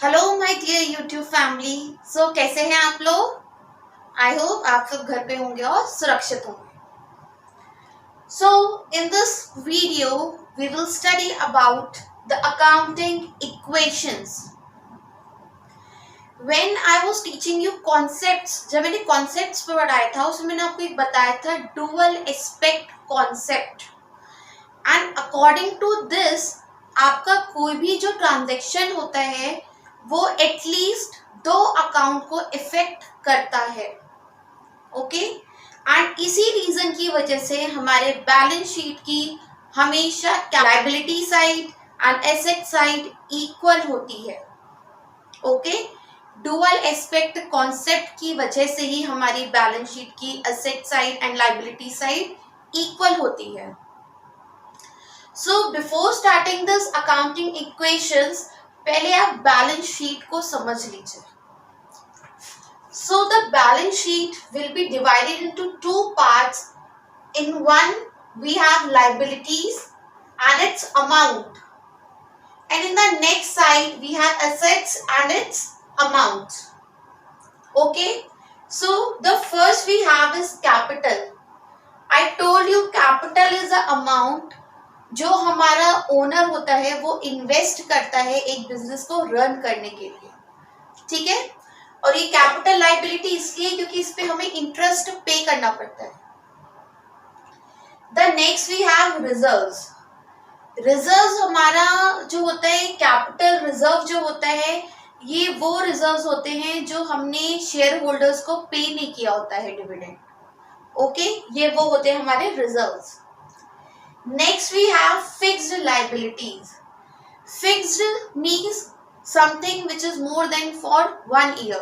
Hello my dear YouTube family. कैसे हैं आप लोग? आई होप आप सब घर पे होंगे और सुरक्षित होंगे। In this video we will study about the accounting equations. When I was teaching you concepts, जब मैंने concepts पे पढ़ाया था उसमें मैंने आपको एक बताया था dual aspect concept. And according to this, आपका कोई भी जो ट्रांजेक्शन होता है वो एटलीस्ट 2 अकाउंट को इफेक्ट करता है। ओके, एंड इसी रीजन की वजह से हमारे बैलेंस शीट की हमेशा liability side and asset side equal होती है। ओके, डुअल एस्पेक्ट कॉन्सेप्ट की वजह से ही हमारी बैलेंस शीट की asset side and liability side equal होती है। So before starting this accounting equations, पहले आप बैलेंस शीट को समझ लीजिए। So the balance sheet will be divided into 2 parts. In one we have liabilities and its amount, and in the next side we have assets and its amount. Okay, so the first we have is capital. I told you capital is the amount जो हमारा owner होता है वो invest करता है एक business को run करने के लिए। ठीक है, और ये कैपिटल लायबिलिटी इसलिए क्योंकि इस पे हमें इंटरेस्ट पे करना पड़ता है। The next we have reserves. Reserves हमारा जो होता है, कैपिटल रिजर्व जो होता है, ये वो रिजर्व्स होते हैं जो हमने शेयर होल्डर्स को पे नहीं किया होता है डिविडेंड। ओके, ये वो होते हैं हमारे reserves. Next we have fixed liabilities. Fixed means something which is more than for 1 year.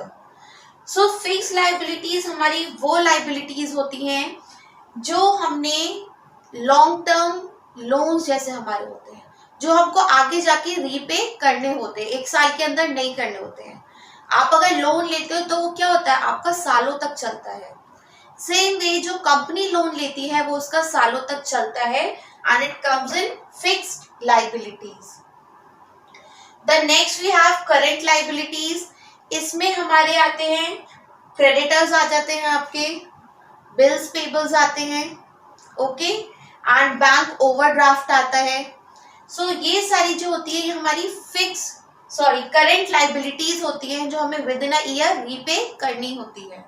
So fixed liabilities हमारी वो liabilities होती हैं जो हमने लॉन्ग टर्म लोन्स जैसे हमारे होते हैं, जो हमको आगे जाके रीपे करने होते हैं, 1 साल के अंदर नहीं करने होते हैं। आप अगर लोन लेते हो तो वो क्या होता है, आपका सालों तक चलता है। सेम वे जो कंपनी लोन लेती है वो उसका सालों तक चलता है, and it comes in fixed liabilities. The next we have current liabilities. इसमें हमारे आते हैं क्रेडिटर्स आ जाते हैं, आपके बिल्स पेबल्स आते हैं। ओके, एंड बैंक ओवरड्राफ्ट आता है। सो ये सारी जो होती है ये हमारी करंट लाइबिलिटीज होती हैं जो हमें with in a year repay करनी होती है।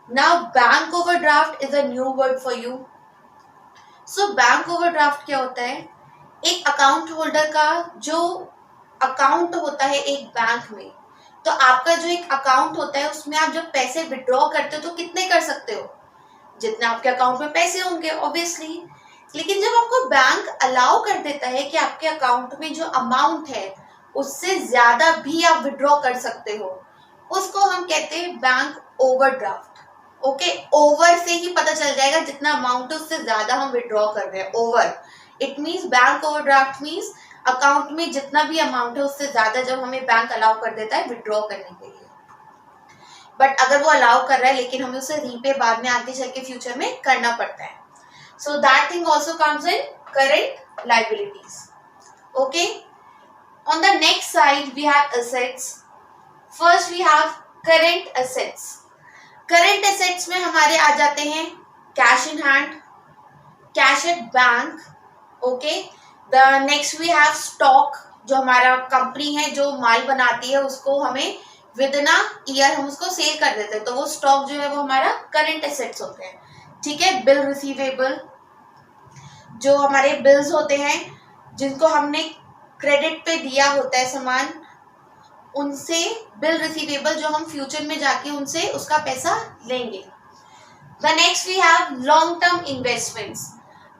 Now bank overdraft is a new word for you. So bank overdraft क्या होता है, एक अकाउंट होल्डर का जो अकाउंट होता है एक बैंक में, तो आपका जो एक अकाउंट होता है उसमें आप जब पैसे विड्रॉ करते हो तो कितने कर सकते हो, जितने आपके अकाउंट में पैसे होंगे ऑब्वियसली। लेकिन जब आपको बैंक अलाउ कर देता है कि आपके अकाउंट में जो अमाउंट है उससे ज्यादा भी आप विड्रॉ कर सकते हो, उसको हम कहते हैं बैंक ओवरड्राफ्ट। ओके, ओवर से ही पता चल जाएगा जितना अमाउंट है उससे ज्यादा हम विड्रॉ कर रहे हैं। Over it means bank overdraft means account में जितना भी अमाउंट है उससे ज्यादा जब हमें बैंक अलाउ कर देता है विड्रॉ करने के लिए। बट अगर वो अलाउ कर रहा है लेकिन हमें उसे रीपे बाद में आगे चल के फ्यूचर में करना पड़ता है। So that thing also comes in current liabilities. Okay, on the next side we have assets. First we have current assets. Current assets में हमारे आ जाते हैं cash in hand, cash at bank. Okay, the next we have stock, जो हमारा company है जो माल बनाती है उसको हमें विद इन अ ईयर हम उसको सेल कर देते हैं, तो वो स्टॉक जो है वो हमारा करंट एसेट्स होते हैं। ठीक है, बिल रिसीवेबल, जो हमारे बिल्स होते हैं जिनको हमने क्रेडिट पे दिया होता है सामान, उनसे बिल रिसीवेबल जो हम फ्यूचर में जाके उनसे उसका पैसा लेंगे। The next we have long term investments.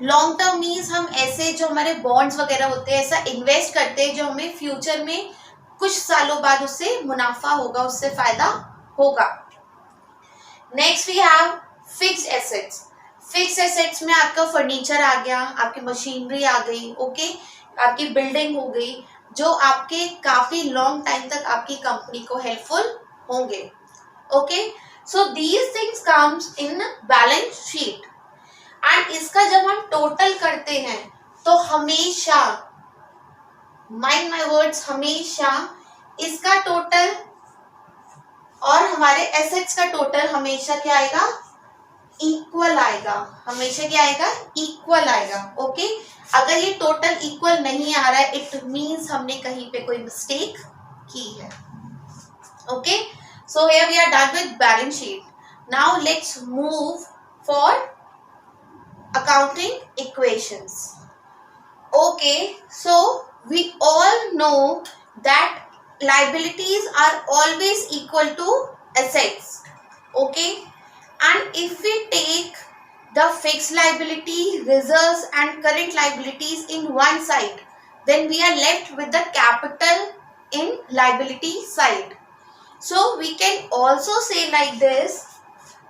Long term means हम ऐसे जो हमारे बॉन्ड्स वगैरह होते हैं ऐसा इन्वेस्ट करते हैं जो हमें फ्यूचर में कुछ सालों बाद उससे मुनाफा होगा, उससे फायदा होगा। Next we have fixed assets. Fixed assets में आपका फर्नीचर आ गया, आपकी मशीनरी आ गई, ओके, आपकी बिल्डिंग हो गई, जो आपके काफी लॉन्ग टाइम तक आपकी कंपनी को हेल्पफुल होंगे। Okay, so these things comes in balance sheet, and इसका जब हम टोटल करते हैं तो हमेशा, माइंड माय वर्ड्स, हमेशा इसका टोटल और हमारे एसेट्स का टोटल हमेशा क्या आएगा, इक्वल आएगा, हमेशा क्या आएगा, इक्वल आएगा। ओके, अगर ये टोटल इक्वल नहीं आ रहा है इट मींस हमने कहीं पे कोई मिस्टेक की है। Okay, so here we are done with balance sheet. Now let's move for accounting equations. Okay, so we all know that liabilities are always equal to assets. Okay, and if we take the fixed liability, reserves and current liabilities in one side, then we are left with the capital in liability side. So we can also say like this,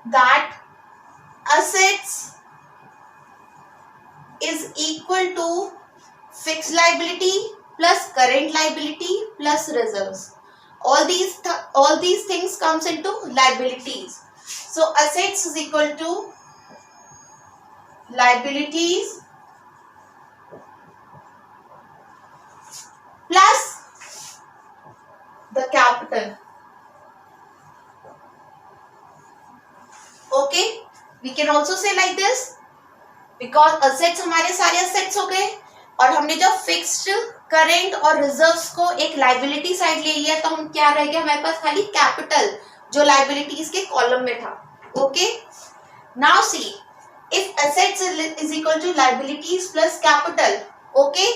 that assets is equal to fixed liability plus current liability plus reserves. All these things comes into liabilities. So assets is equal to liabilities plus the capital. Okay, we can also say like this, because assets हमारे सारे assets हो गए और हमने जब fixed, current और reserves को एक लाइबिलिटी साइड ले लिया तो हम क्या रह गया, हमारे पास खाली कैपिटल जो लाइबिलिटीज के कॉलम में था। Okay, now see if assets is equal to liabilities plus capital. Okay,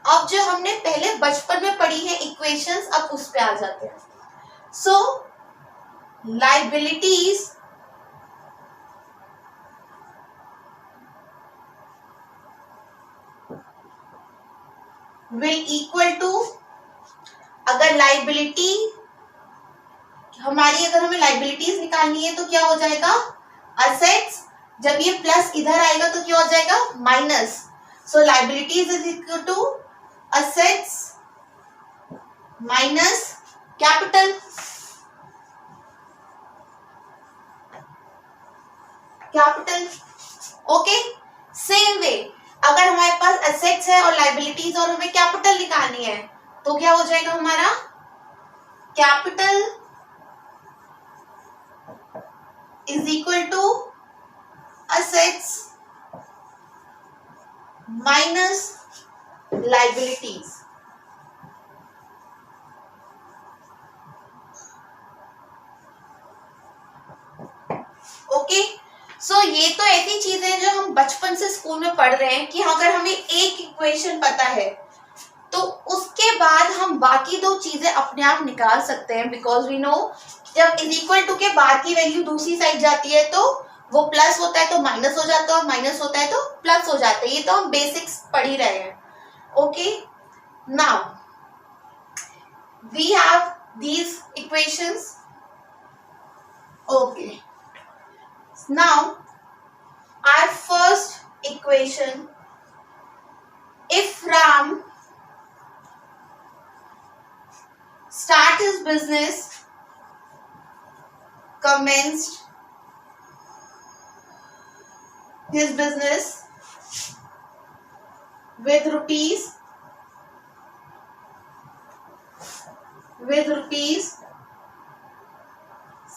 अब जो हमने पहले बचपन में पढ़ी है इक्वेशंस, अब उस पे आ जाते हैं। सो लाइबिलिटीज विल इक्वल टू, अगर लाइबिलिटी हमारी, अगर हमें लाइबिलिटीज निकालनी है तो क्या हो जाएगा, असेट्स, जब ये प्लस इधर आएगा तो क्या हो जाएगा, minus. So liabilities is equal to assets minus capital. Capital, okay, same way अगर हमारे पास एसेट्स है और लाइबिलिटीज और हमें कैपिटल निकालनी है तो क्या हो जाएगा हमारा, capital is equal to assets minus liabilities. Okay, so ये तो ऐसी चीजें हैं जो हम बचपन से स्कूल में पढ़ रहे हैं कि अगर हमें एक इक्वेशन पता है तो उसके बाद हम बाकी दो चीजें अपने आप निकाल सकते हैं, बिकॉज वी नो जब इज इक्वल टू के बाद की वैल्यू दूसरी साइड जाती है तो वो प्लस होता है तो माइनस हो जाता है और माइनस होता है तो प्लस हो जाता है। ये तो हम बेसिक्स पढ़ ही रहे हैं। Okay, now we have these equations. Okay, now our first equation, if Ram start his business, commenced his business with rupees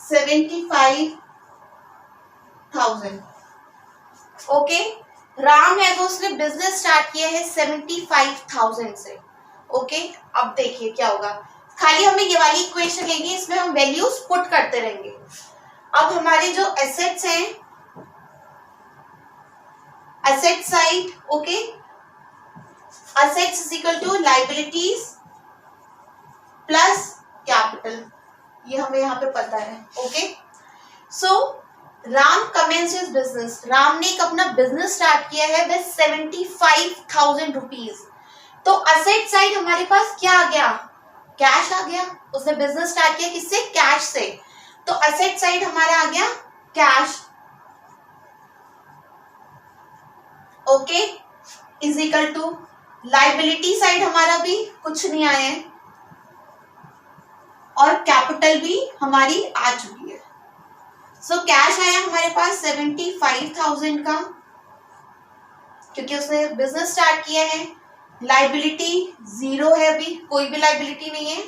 75,000। Okay, Ram है तो उसने बिजनेस स्टार्ट किया है 75,000 से। ओके, अब देखिए क्या होगा, खाली हमें ये वाली इक्वेशन लेंगे, इसमें हम वैल्यूज पुट करते रहेंगे। अब हमारे जो एसेट्स हैं, asset side, okay, assets is equal to liabilities plus capital, ये हमें यहाँ पे पता है। Okay, so Ram commences his business, Ram ने एक अपना बिजनेस स्टार्ट किया है विद 75,000 रुपीज। तो असेट साइड हमारे पास क्या आ गया, कैश आ गया। उसने बिजनेस स्टार्ट किया किससे, कैश से, तो असेट साइड हमारा आ गया cash. Okay, is equal to liability side हमारा भी कुछ नहीं आया है और कैपिटल भी हमारी आ चुकी है। सो कैश आया हमारे पास 75,000 का, क्योंकि उसने बिजनेस स्टार्ट किया है। लाइबिलिटी 0 है, अभी कोई भी लाइबिलिटी नहीं है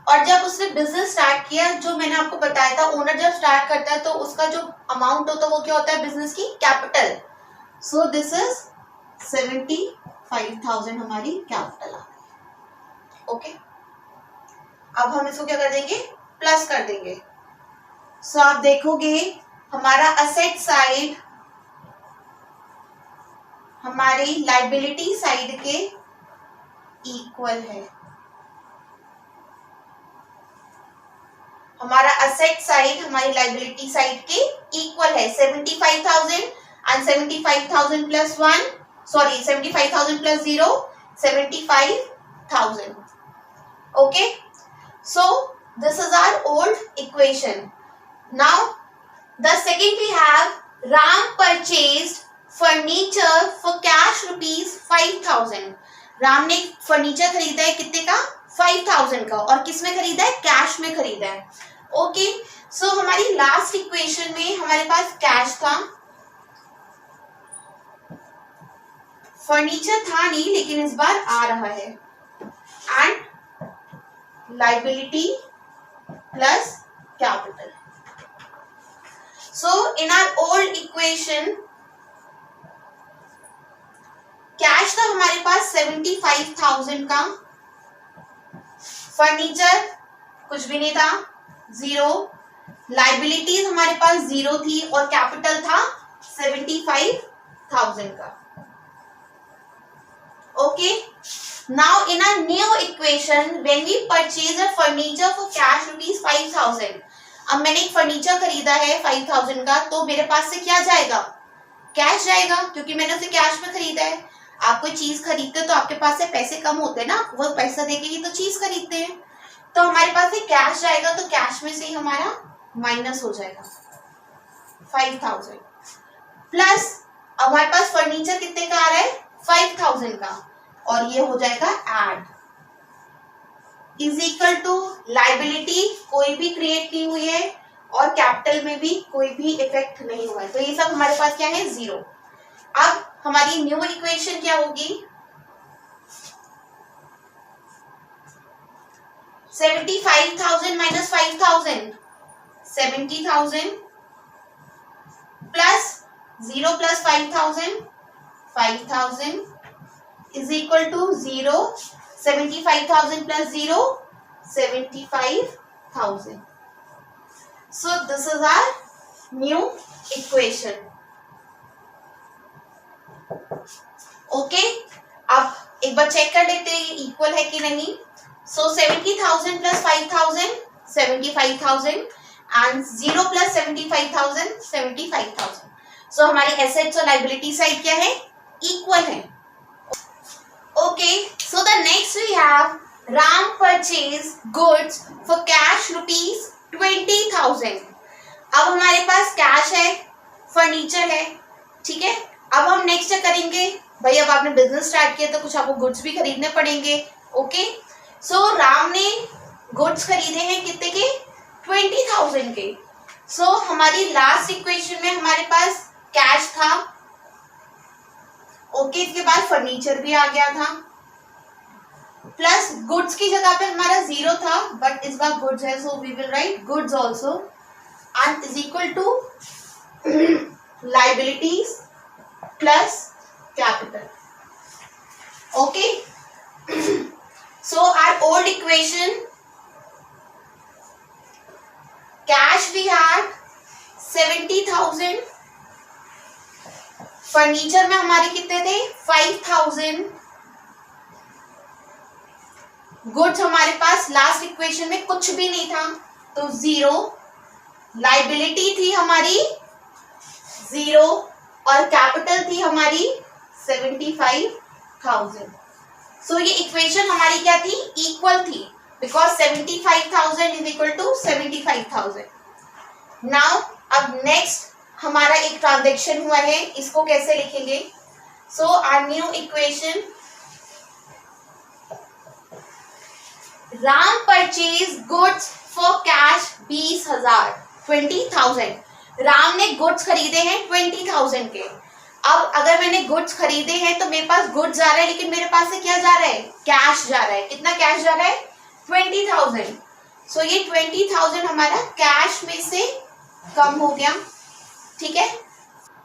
और जब उसने बिजनेस स्टार्ट किया, जो मैंने आपको बताया था, ओनर जब स्टार्ट करता है तो उसका जो अमाउंट होता है वो क्या होता है, बिजनेस की कैपिटल। सो दिस इज 75,000 हमारी कैपिटल आ गई। ओके, अब हम इसको क्या कर देंगे, प्लस कर देंगे। सो आप देखोगे हमारा असेट साइड हमारी लाइबिलिटी साइड के इक्वल है। हमारा असेट साइड हमारी लाइबिलिटी साइड के इक्वल है। 75,000 and 75,000 plus 1, sorry 75,000 plus 0, 75,000। Okay, so this is our old equation. Now the second we have Ram purchased furniture for cash ₹5,000। Ram ने फर्नीचर खरीदा है कितने का, 5,000 का, और किस में खरीदा है, कैश में खरीदा है। ओके, सो हमारी लास्ट इक्वेशन में हमारे पास कैश था, फर्नीचर था नहीं लेकिन इस बार आ रहा है, and liability plus capital. So in our old equation cash था हमारे पास 75,000 का, फर्नीचर कुछ भी नहीं था, 0, लाइबिलिटीज हमारे पास 0 थी, और कैपिटल था 75,000 का। Okay, now in a new equation when we purchase a furniture for cash ₹5,000। अब मैंने एक फर्नीचर खरीदा है 5,000 का, तो मेरे पास से क्या जाएगा, कैश जाएगा, क्योंकि मैंने उसे कैश में खरीदा है। आप कोई चीज खरीदते हो तो आपके पास से पैसे कम होते हैं ना, वो पैसा देके ही तो चीज खरीदते हैं, तो हमारे पास से कैश जाएगा, तो कैश में से ही हमारा माइनस हो जाएगा 5,000 प्लस हमारे पास फर्नीचर कितने का आ रहा है, 5,000 का, और ये हो जाएगा add, is equal to liability कोई भी क्रिएट नहीं हुई है और कैपिटल में भी कोई भी इफेक्ट नहीं हुआ है, तो ये सब हमारे पास क्या है, 0। अब हमारी न्यू इक्वेशन क्या होगी, 75,000 minus 5,000, 70,000 plus 0 plus 5,000, 5,000 is equal to 0, 75,000 plus 0, 75,000। So this is our new equation. Okay, अब एक बार चेक कर लेते हैं इक्वल है कि नहीं। So 70,000 plus 5,000 75,000 and 0 plus 75,000 75,000। So हमारी एसेट्स और लाइबिलिटी साइड क्या है, इक्वल है। Okay, so the next we have Ram purchase goods for cash ₹20,000। अब हमारे पास कैश है, फर्नीचर है, ठीक है। अब हम नेक्स्ट क्या करेंगे, भाई अब आपने बिजनेस स्टार्ट किया तो कुछ आपको गुड्स भी खरीदने पड़ेंगे। ओके, सो राम ने गुड्स खरीदे हैं कितने के, 20,000 के। सो हमारी लास्ट इक्वेशन में हमारे पास कैश था, ओके, इसके बाद फर्नीचर भी आ गया था, प्लस गुड्स की जगह पे हमारा 0 था, बट इस बार गुड्स है, so we will write goods also, and is equal to liabilities plus capital. Okay, so our old equation, cash we had 70,000, furniture में हमारे कितने थे 5,000, गुड्स हमारे पास लास्ट इक्वेशन में कुछ भी नहीं था तो 0, लाइबिलिटी थी हमारी 0 और कैपिटल थी हमारी 75,000। सो ये इक्वेशन हमारी क्या थी, इक्वल थी, because 75,000 is equal to 75,000। Now अब नेक्स्ट हमारा एक ट्रांजैक्शन हुआ है, इसको कैसे लिखेंगे। So our new equation, Ram purchase goods for cash 20,000। Ram ने गुड्स खरीदे हैं 20,000 के। अब अगर मैंने गुड्स खरीदे हैं तो मेरे पास गुड्स जा रहा है, लेकिन मेरे पास से क्या जा रहा है, कैश जा रहा है। कितना कैश जा रहा है, 20,000। सो ये 20,000 हमारा कैश में से कम हो गया, ठीक है।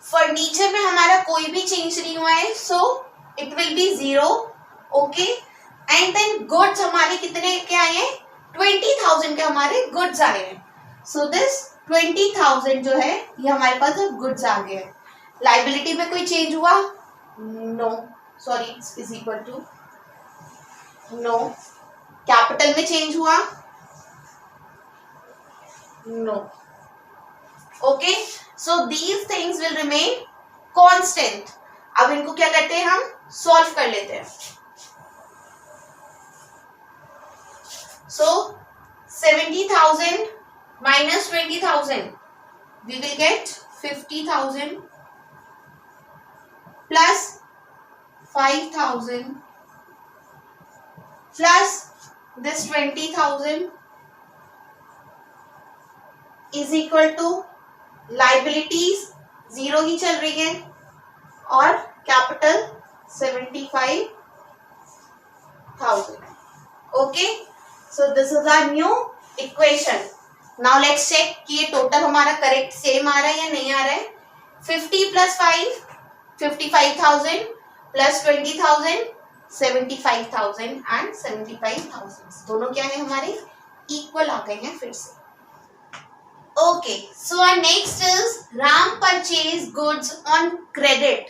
फर्नीचर में हमारा कोई भी चेंज नहीं हुआ है, so it will be 0, okay. And then goods हमारे कितने के आए हैं, 20,000 के हमारे गुड्स आए हैं। सो दिस 20,000 जो है ये हमारे पास अब गुड्स आ गए हैं। लाइबिलिटी में कोई चेंज हुआ, no, sorry, is equal to no. Capital में चेंज हुआ, no, okay. So these things will remain constant. अब इनको क्या करते हैं, हम सॉल्व कर लेते हैं। सो 70,000 minus 20,000, we will get 50,000 plus 5,000 plus this 20,000 is equal to liabilities 0 ही चल रही है और capital 75,000, okay। So this is our new equation. Now let's check कि ये टोटल हमारा करेक्ट सेम आ रहा है या नहीं आ रहा है। 50 plus 5 55,000 plus 20,000 75,000 and 75,000 दोनों क्या है हमारे इक्वल आ गए हैं फिर से। Okay, so our next is Ram purchase goods on credit.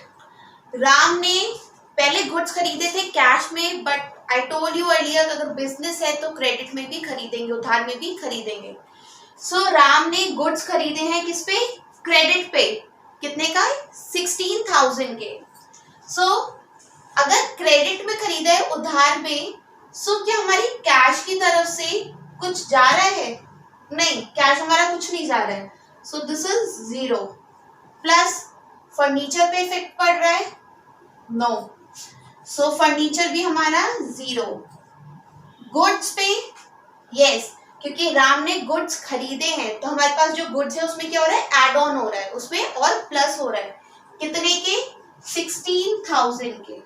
Ram ने पहले गुड्स खरीदे थे कैश में, but I told you earlier अगर बिजनेस है तो क्रेडिट में भी खरीदेंगे, उधार में भी खरीदेंगे। सो राम ने गुड्स खरीदे हैं किस पे, क्रेडिट पे। कितने का, 16,000 के। सो अगर क्रेडिट में खरीदा है उधार में, सो क्या हमारी कैश की तरफ से कुछ जा रहा है, नहीं, कैश हमारा कुछ नहीं जा रहा है। सो दिस इज 0 प्लस फर्नीचर पे इफेक्ट पड़ रहा है, नो। सो फर्नीचर भी हमारा 0। गुड्स पे यस, क्योंकि राम ने गुड्स खरीदे हैं तो हमारे पास जो गुड्स है उसमें क्या हो रहा है, एड ऑन हो रहा है, उसमें और प्लस हो रहा है। कितने के, 16,000 के,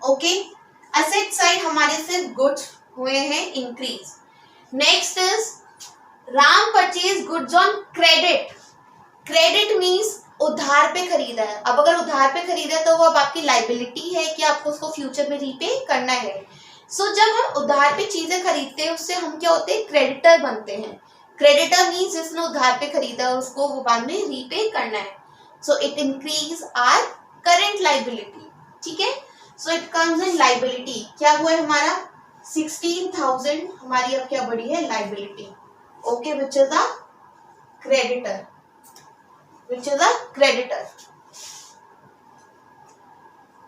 ओके। असेट साइड हमारे सिर्फ गुड्स हुए हैं increase. Next is Ram purchase goods on credit. Credit means उधार पे खरीदा है। अब अगर उधार पे खरीदा है तो वो अब आपकी लाइबिलिटी है कि आपको उसको फ्यूचर में रीपे करना है। सो जब हम उधार पे चीजें खरीदते हैं उससे हम क्या होते हैं, क्रेडिटर बनते हैं। क्रेडिटर मीन्स जिसने उधार पे खरीदा है उसको वो बाद में रीपे करना है। So it increase our current liability, ठीक है। So it comes in liability. क्या हुआ है हमारा, 16,000 हमारी अब क्या बढ़ी है, liability, okay, which is a creditor, which is a creditor।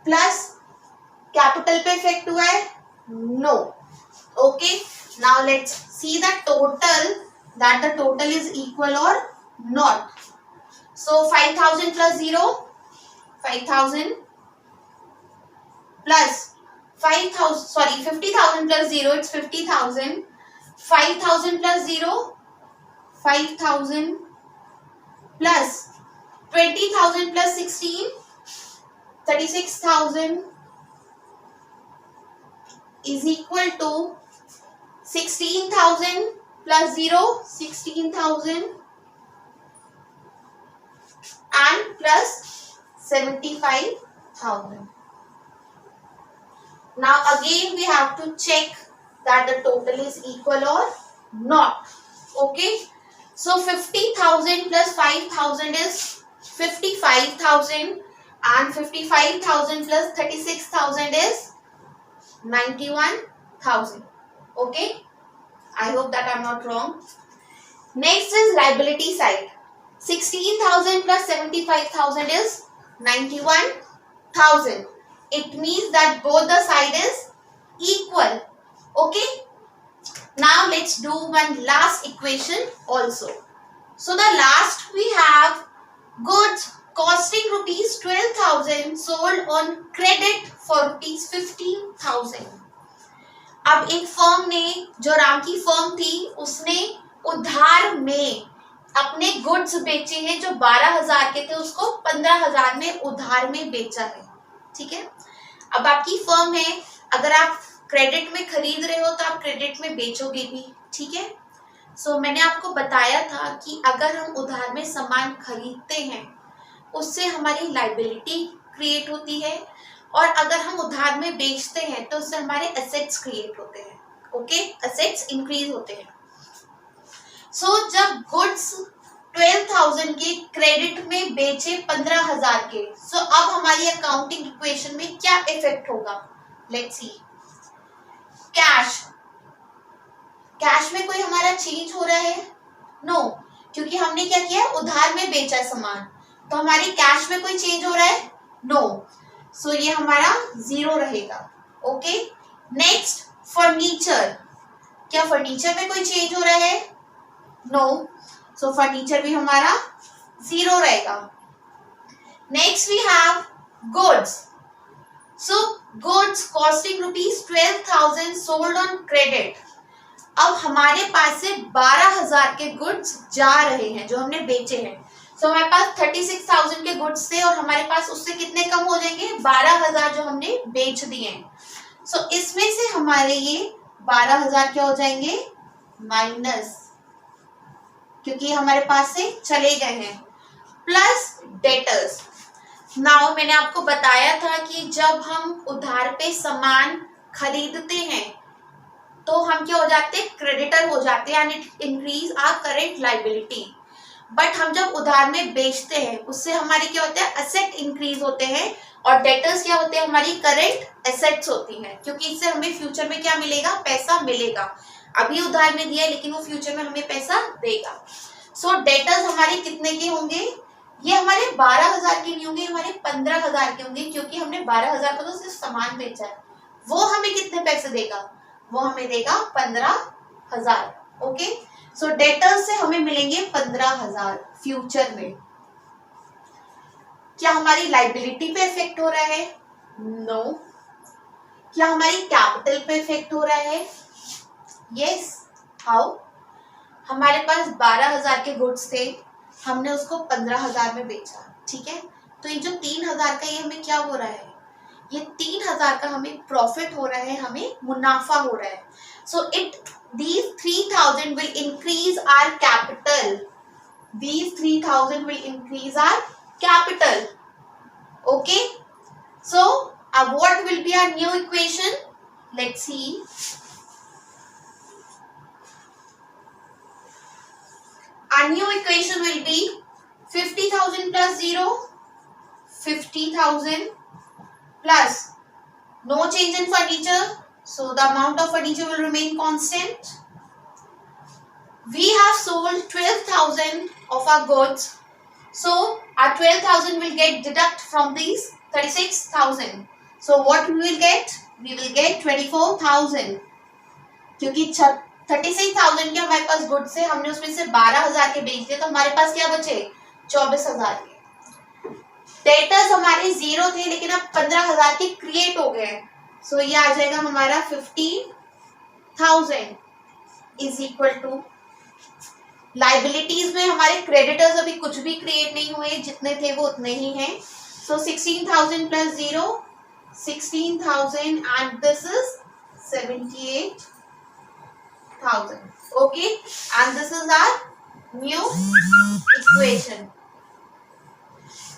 Plus capital पे इफेक्ट हुआ है, no, okay. Now let's see the total, that the total is equal or not. So 5,000 plus 0 5,000 plus 5,000, sorry 50,000 plus 0 it's 50,000। 5,000 plus 0 5,000 plus 20,000 plus 16 36,000 is equal to 16,000 plus 0 16,000 and plus 75,000. Now again we have to check that the total is equal or not, okay। So 50,000 plus 5,000 is 55,000 and 55,000 plus 36,000 is 91,000, okay। I hope that I'm not wrong. Next is liability side. 16,000 plus 75,000 is 91,000. It means that both the side is equal, okay। Now let's do one last equation also. So the last we have goods costing rupees 12,000 sold on credit for rupees 15,000। अब एक firm ने, जो राम की firm थी, उसने उधार में अपने गुड्स बेचे हैं जो 12,000 के थे, उसको 15,000 में उधार में बेचा है, ठीक है। अब आपकी फर्म है, अगर आप क्रेडिट में खरीद रहे हो तो आप क्रेडिट में बेचोगे भी, ठीक है। सो मैंने आपको बताया था कि अगर हम उधार में सामान खरीदते हैं उससे हमारी लाइबिलिटी क्रिएट होती है, और अगर हम उधार में बेचते हैं तो उससे हमारे एसेट्स क्रिएट होते हैं, ओके, एसेट्स इंक्रीज होते हैं। सो जब गुड्स 12,000 के क्रेडिट में बेचे 15,000 के, सो अब हमारी अकाउंटिंग इक्वेशन में क्या इफेक्ट होगा, लेट्स सी। कैश, कैश में कोई हमारा चेंज हो रहा है? नो, क्योंकि हमने क्या किया, उधार में बेचा सामान, तो हमारी कैश में कोई चेंज हो रहा है? नो, सो ये हमारा 0 रहेगा, ओके। नेक्स्ट, फर्नीचर, क्या फर्नीचर में कोई चेंज हो रहा है? नो, सो फर्नीचर भी हमारा 0 रहेगा। Next we have goods, so goods costing ₹12,000 sold on credit. अब हमारे पास से 12,000 के गुड्स जा रहे हैं जो हमने बेचे हैं। सो हमारे पास 36,000 के गुड्स थे और हमारे पास उससे कितने कम हो जाएंगे, 12,000 जो हमने बेच दिए हैं। सो इसमें से हमारे ये 12,000 क्या हो जाएंगे, माइनस, क्योंकि हमारे पास से चले गए हैं, प्लस डेटर्स। नाउ मैंने आपको बताया था कि जब हम उधार पे सामान खरीदते हैं तो हम क्या हो जाते हैं, क्रेडिटर हो जाते हैं, and it increase our current liability. But हम जब उधार में बेचते हैं उससे हमारे क्या होते हैं, एसेट इंक्रीज होते हैं, और डेटर्स क्या होते हैं, हमारी करेंट एसेट्स होती हैं, क्योंकि इससे हमें फ्यूचर में क्या मिलेगा, पैसा मिलेगा। अभी उधार में दिया है लेकिन वो फ्यूचर में हमें पैसा देगा। सो डेटर्स हमारे कितने के होंगे, ये हमारे 12,000 के नहीं होंगे, हमारे 15,000 के होंगे, क्योंकि हमने 12,000 का तो सिर्फ सामान बेचा है। वो हमें कितने पैसे देगा, वो हमें देगा 15,000, ओके। सो डेटर्स से हमें मिलेंगे 15,000 फ्यूचर में। क्या हमारी लाइबिलिटी पे इफेक्ट हो रहा है? नो। क्या हमारी कैपिटल पे इफेक्ट हो रहा है? यस। हाउ? हमारे पास 12,000 के गुड्स थे, हमने उसको 15,000 में बेचा, ठीक है। तो ये जो 3,000 का ये हमें क्या हो रहा है, ये 3,000 का हमें प्रॉफिट हो रहा है, हमें मुनाफा हो रहा है। सो these 3,000 will increase our capital. These 3,000 will increase our capital. Okay. So what will be our new equation? Let's see. Our new equation will be 50,000 plus 0, 50,000 plus no change in furniture, so the amount of furniture will remain constant. We have sold 12,000 of our goods, so our 12,000 will get deduct from these 36,000. So what we will get? We will get 24,000, क्योंकि 36,000 के हमारे पास goods से हमने उसमें से 12,000 के बेच दिए, तो हमारे पास क्या बचे, 24,000 के। डेटर्स हमारे 0 थे लेकिन अब 15,000 के क्रिएट हो गए, सो ये आ जाएगा हमारा 15,000 इज इक्वल टू, लाइबिलिटीज में हमारे क्रेडिटर्स अभी कुछ भी क्रिएट नहीं हुए, जितने थे वो उतने ही हैं। सो 16,000 plus 0, 16,000, and this is 78,000, okay, and this is our new equation.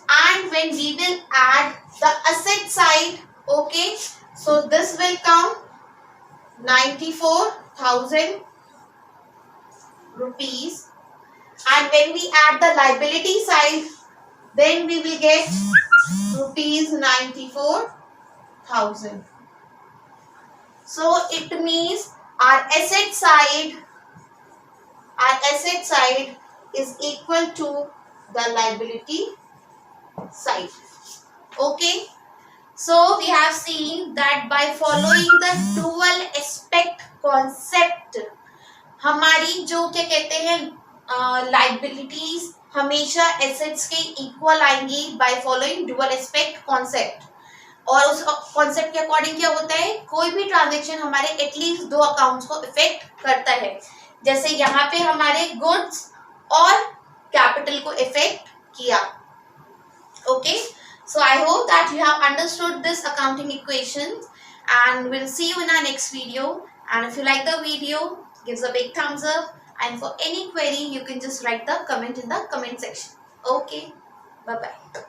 And when we will add the asset side, okay, so this will come 94,000 rupees, and when we add the liability side, then we will get rupees 94,000. So it means our asset side is equal to the liability side. Okay, so we have seen that by following the dual aspect concept, हमारी जो क्या कहते हैं liabilities हमेशा assets के equal आएंगी by following dual aspect concept. और उस कॉन्सेप्ट के अकॉर्डिंग क्या होता है, कोई भी ट्रांजैक्शन हमारे एटलीस्ट 2 अकाउंट्स को इफेक्ट करता है, जैसे यहाँ पे हमारे गुड्स और कैपिटल को इफेक्ट किया। Okay, so I hope that you have understood this accounting equation, and we'll see you in our next video. And if you like the video, give us a big thumbs up, and for any query you can just write the comment in the comment section. Okay, bye bye.